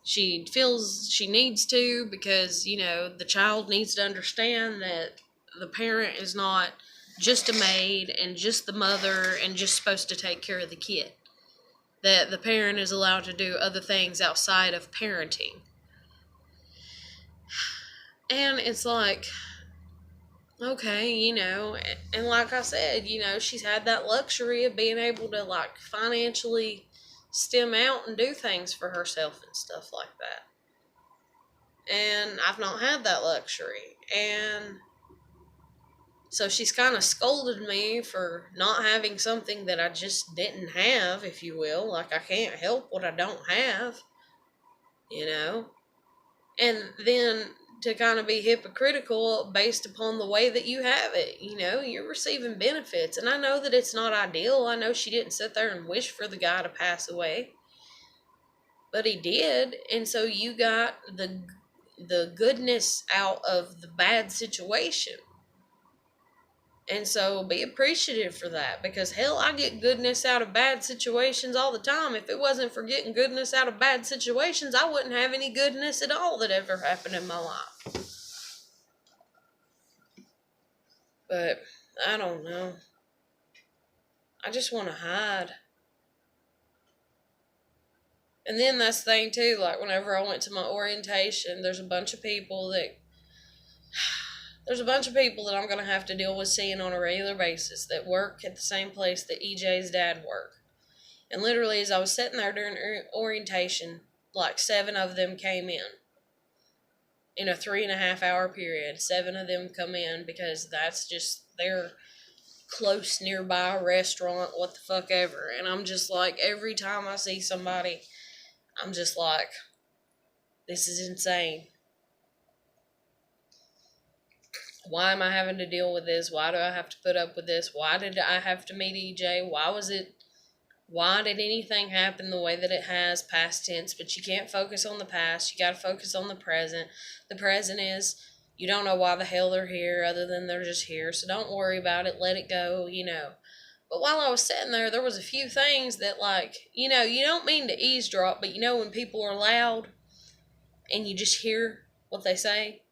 she feels she needs to because, the child needs to understand that the parent is not just a maid and just the mother and just supposed to take care of the kid. That the parent is allowed to do other things outside of parenting. And it's like, okay, and like I said, she's had that luxury of being able to, like, financially stem out and do things for herself and stuff like that. And I've not had that luxury. And so she's kind of scolded me for not having something that I just didn't have, if you will. Like, I can't help what I don't have, And then to kind of be hypocritical based upon the way that you have it. You know, you're receiving benefits. And I know that it's not ideal. I know she didn't sit there and wish for the guy to pass away. But he did. And so you got the goodness out of the bad situation. And so be appreciative for that, because hell, I get goodness out of bad situations all the time. If it wasn't for getting goodness out of bad situations, I wouldn't have any goodness at all that ever happened in my life. But I don't know. I just want to hide. And then that's the thing too, like whenever I went to my orientation, there's a bunch of people that I'm going to have to deal with seeing on a regular basis that work at the same place that EJ's dad worked. And literally, as I was sitting there during orientation, like 7 of them came in a 3.5 hour period. 7 of them come in because that's just their close nearby restaurant, what the fuck ever. And I'm just like, every time I see somebody, I'm just like, this is insane. Why am I having to deal with this? Why do I have to put up with this? Why did I have to meet EJ? Why did anything happen the way that it has, past tense? But you can't focus on the past. You got to focus on the present. The present is, you don't know why the hell they're here other than they're just here. So don't worry about it. Let it go, you know. But while I was sitting there was a few things that, like, you know, you don't mean to eavesdrop, but you know when people are loud and you just hear what they say?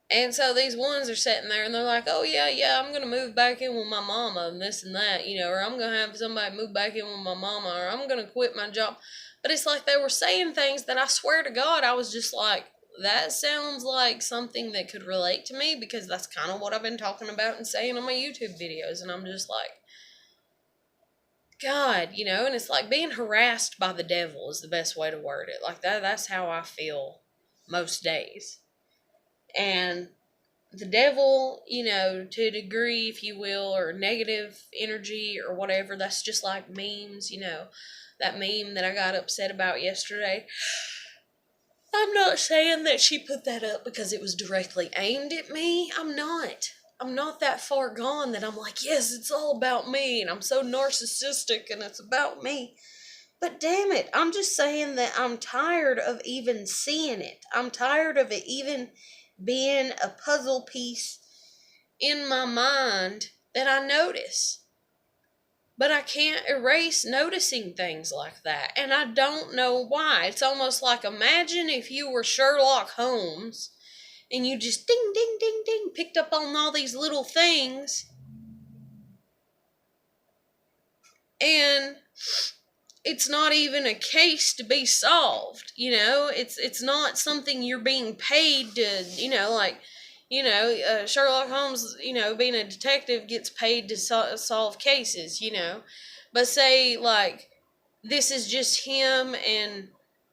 And so these ones are sitting there and they're like, oh, yeah, I'm going to move back in with my mama and this and that, you know, or I'm going to have somebody move back in with my mama, or I'm going to quit my job. But it's like they were saying things that I swear to God, I was just like, that sounds like something that could relate to me, because that's kind of what I've been talking about and saying on my YouTube videos. And I'm just like, God, you know, and it's like being harassed by the devil is the best way to word it. Like that's how I feel most days. And the devil, you know, to a degree, if you will, or negative energy or whatever, that's just like memes, you know, that meme that I got upset about yesterday. I'm not saying that she put that up because it was directly aimed at me. I'm not that far gone that I'm like, yes, it's all about me, and I'm so narcissistic and it's about me. But damn it, I'm just saying that I'm tired of even seeing it. I'm tired of it even being a puzzle piece in my mind that I notice. But I can't erase noticing things like that. And I don't know why. It's almost like, imagine if you were Sherlock Holmes and you just ding, ding, ding, ding, picked up on all these little things. And it's not even a case to be solved, you know? It's not something you're being paid to, you know, like, you know, Sherlock Holmes, you know, being a detective gets paid to solve cases, you know? But say, like, this is just him and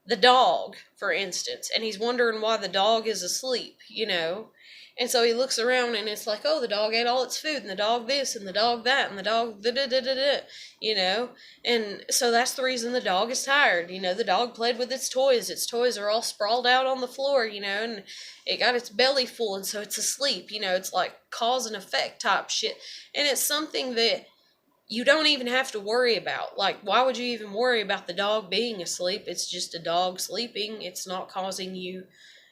the dog, for instance, and he's wondering why the dog is asleep, you know? And so he looks around and it's like, oh, the dog ate all its food, and the dog this, and the dog that, and the dog da-da-da-da-da, you know? And so that's the reason the dog is tired. You know, the dog played with its toys. Its toys are all sprawled out on the floor, you know, and it got its belly full, and so it's asleep. You know, it's like cause and effect type shit. And it's something that you don't even have to worry about. Like, why would you even worry about the dog being asleep? It's just a dog sleeping. It's not causing you,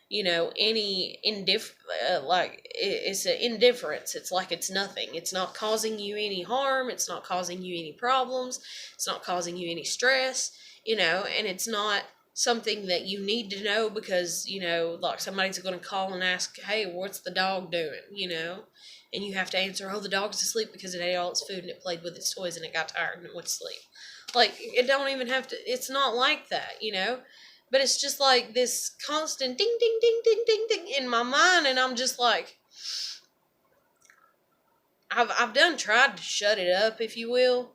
you know, any it's an indifference. It's like it's nothing. It's not causing you any harm. It's not causing you any problems. It's not causing you any stress, you know, and it's not something that you need to know because, you know, like somebody's going to call and ask, hey, what's the dog doing, you know? And you have to answer, oh, the dog's asleep because it ate all its food and it played with its toys and it got tired and it went to sleep. Like, it don't even have to, it's not like that, you know? But it's just like this constant ding, ding, ding, ding, ding, ding in my mind, and I'm just like, I've done tried to shut it up, if you will.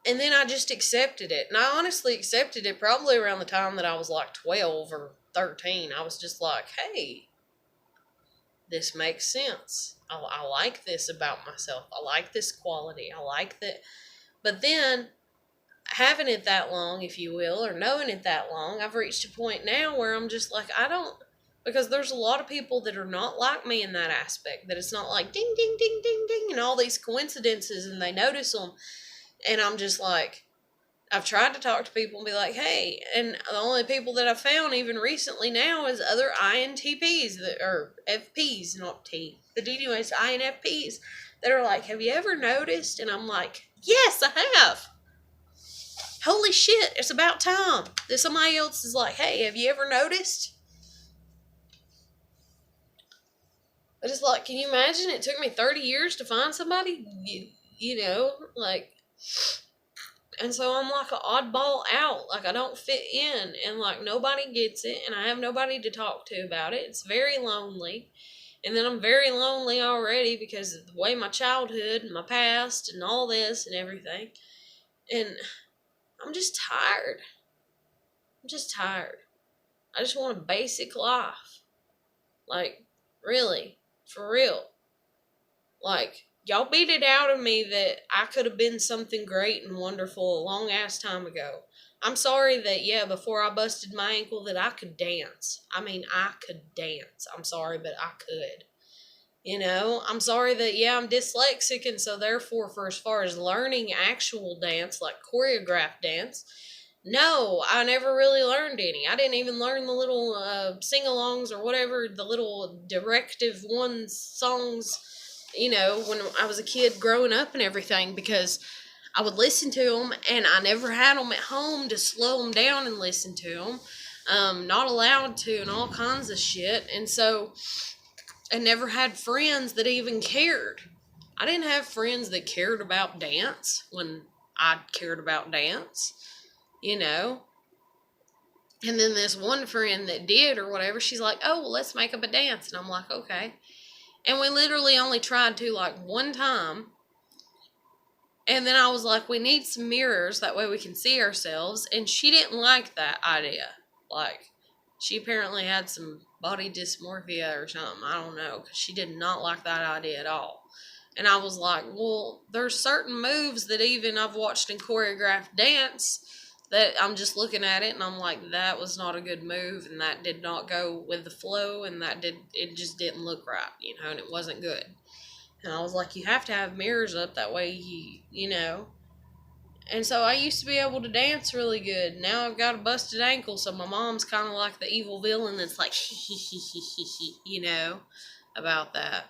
And then I just accepted it. And I honestly accepted it probably around the time that I was like 12 or 13. I was just like, hey, this makes sense. I like this about myself. I like this quality. I like that. But then, having it that long, if you will, or knowing it that long, I've reached a point now where I'm just like, I don't Because there's a lot of people that are not like me in that aspect, that it's not like ding, ding, ding, ding, ding, and all these coincidences, and they notice them. And I'm just like, I've tried to talk to people and be like, hey, and the only people that I've found even recently now is other INTPs, or FPs, not T, but anyways, INFPs, that are like, have you ever noticed? And I'm like, yes, I have. Holy shit, it's about time that somebody else is like, hey, have you ever noticed? But it's like, can you imagine? It took me 30 years to find somebody, you know, like, and so I'm like an oddball out. Like, I don't fit in, and like, nobody gets it, and I have nobody to talk to about it. It's very lonely. And then I'm very lonely already because of the way my childhood and my past and all this and everything. And I'm just tired. I'm just tired. I just want a basic life. Like, really. For real. Like, y'all beat it out of me that I could have been something great and wonderful a long ass time ago. I'm sorry that, yeah, before I busted my ankle, that I could dance. I mean, I could dance. I'm sorry, but I could. You know, I'm sorry that, yeah, I'm dyslexic, and so therefore, for as far as learning actual dance, like choreographed dance, no, I never really learned any. I didn't even learn the little sing-alongs or whatever, the little directive ones, songs, you know, when I was a kid growing up and everything, because I would listen to them, and I never had them at home to slow them down and listen to them. Not allowed to, and all kinds of shit. And so I never had friends that even cared. I didn't have friends that cared about dance when I cared about dance, you know. And then this one friend that did or whatever, she's like, oh, well, let's make up a dance. And I'm like, okay. And we literally only tried to like one time. And then I was like, we need some mirrors, that way we can see ourselves. And she didn't like that idea. Like, she apparently had some body dysmorphia or something. I don't know, because she did not like that idea at all. And I was like, well, there's certain moves that even I've watched in choreographed dance that I'm just looking at it and I'm like, that was not a good move, and that did not go with the flow, and it just didn't look right, you know, and it wasn't good. And I was like, you have to have mirrors up, that way you know. And so I used to be able to dance really good. Now I've got a busted ankle, so my mom's kind of like the evil villain that's like, you know, about that.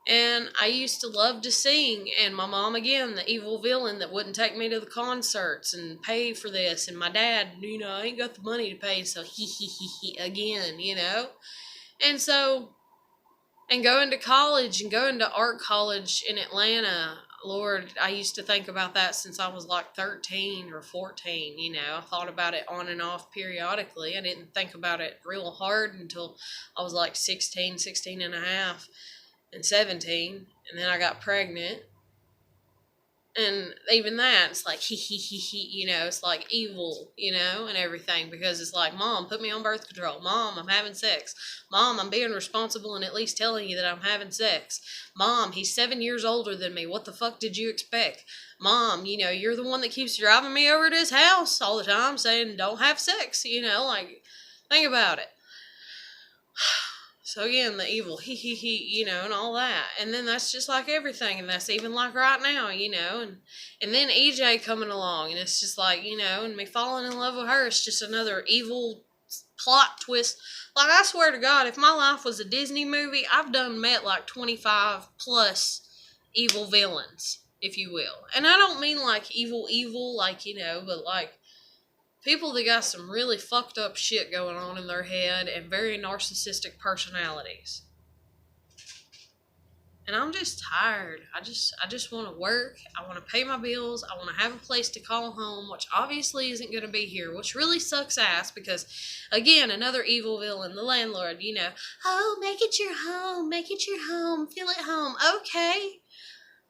And I used to love to sing, and my mom, again, the evil villain that wouldn't take me to the concerts and pay for this. And my dad, you know, I ain't got the money to pay, so again, you know. And so, and going to college and going to art college in Atlanta, Lord, I used to think about that since I was like 13 or 14, you know. I thought about it on and off periodically. I didn't think about it real hard until I was like 16 and a half, and 17, and then I got pregnant. And even that, it's like, you know, it's like evil, you know, and everything, because it's like, Mom, put me on birth control. Mom, I'm having sex. Mom, I'm being responsible and at least telling you that I'm having sex. Mom, he's 7 years older than me. What the fuck did you expect? Mom, you know, you're the one that keeps driving me over to his house all the time saying, don't have sex, you know, like, think about it. So again, the evil, you know, and all that. And then that's just like everything, and that's even like right now, you know. And then EJ coming along, and it's just like, you know, and me falling in love with her, it's just another evil plot twist. Like, I swear to God, if my life was a Disney movie, I've done met like 25 plus evil villains, if you will. And I don't mean like evil, like, you know, but like people that got some really fucked up shit going on in their head and very narcissistic personalities. And I'm just tired. I just want to work. I want to pay my bills. I want to have a place to call home, which obviously isn't going to be here, which really sucks ass because, again, another evil villain, the landlord, you know, oh, make it your home, feel at home. Okay.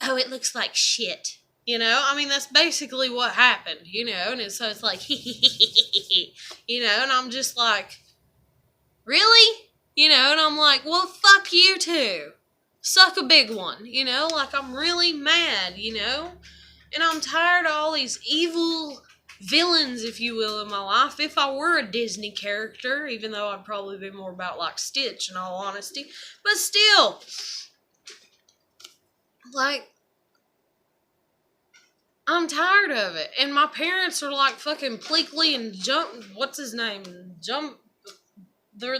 Oh, it looks like shit. You know, I mean, that's basically what happened, you know, and so it's like, you know, and I'm just like, really? You know, and I'm like, well, fuck you too. Suck a big one, you know, like I'm really mad, you know, and I'm tired of all these evil villains, if you will, in my life. If I were a Disney character, even though I'd probably be more about like Stitch in all honesty. But still, like, I'm tired of it. And my parents are like fucking Pleakley and what's his name? They're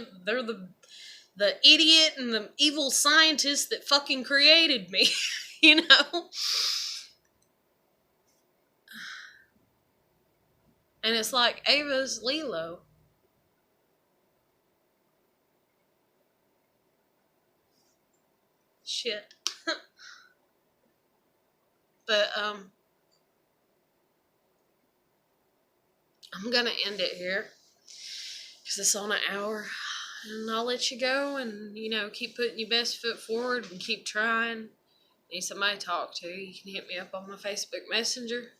the idiot and the evil scientist that fucking created me, you know? And it's like Ava's Lilo. Shit. But I'm gonna end it here because it's on an hour, and I'll let you go. And keep putting your best foot forward and keep trying. Need somebody to talk to? You can hit me up on my Facebook Messenger.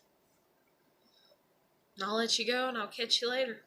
And I'll let you go, and I'll catch you later.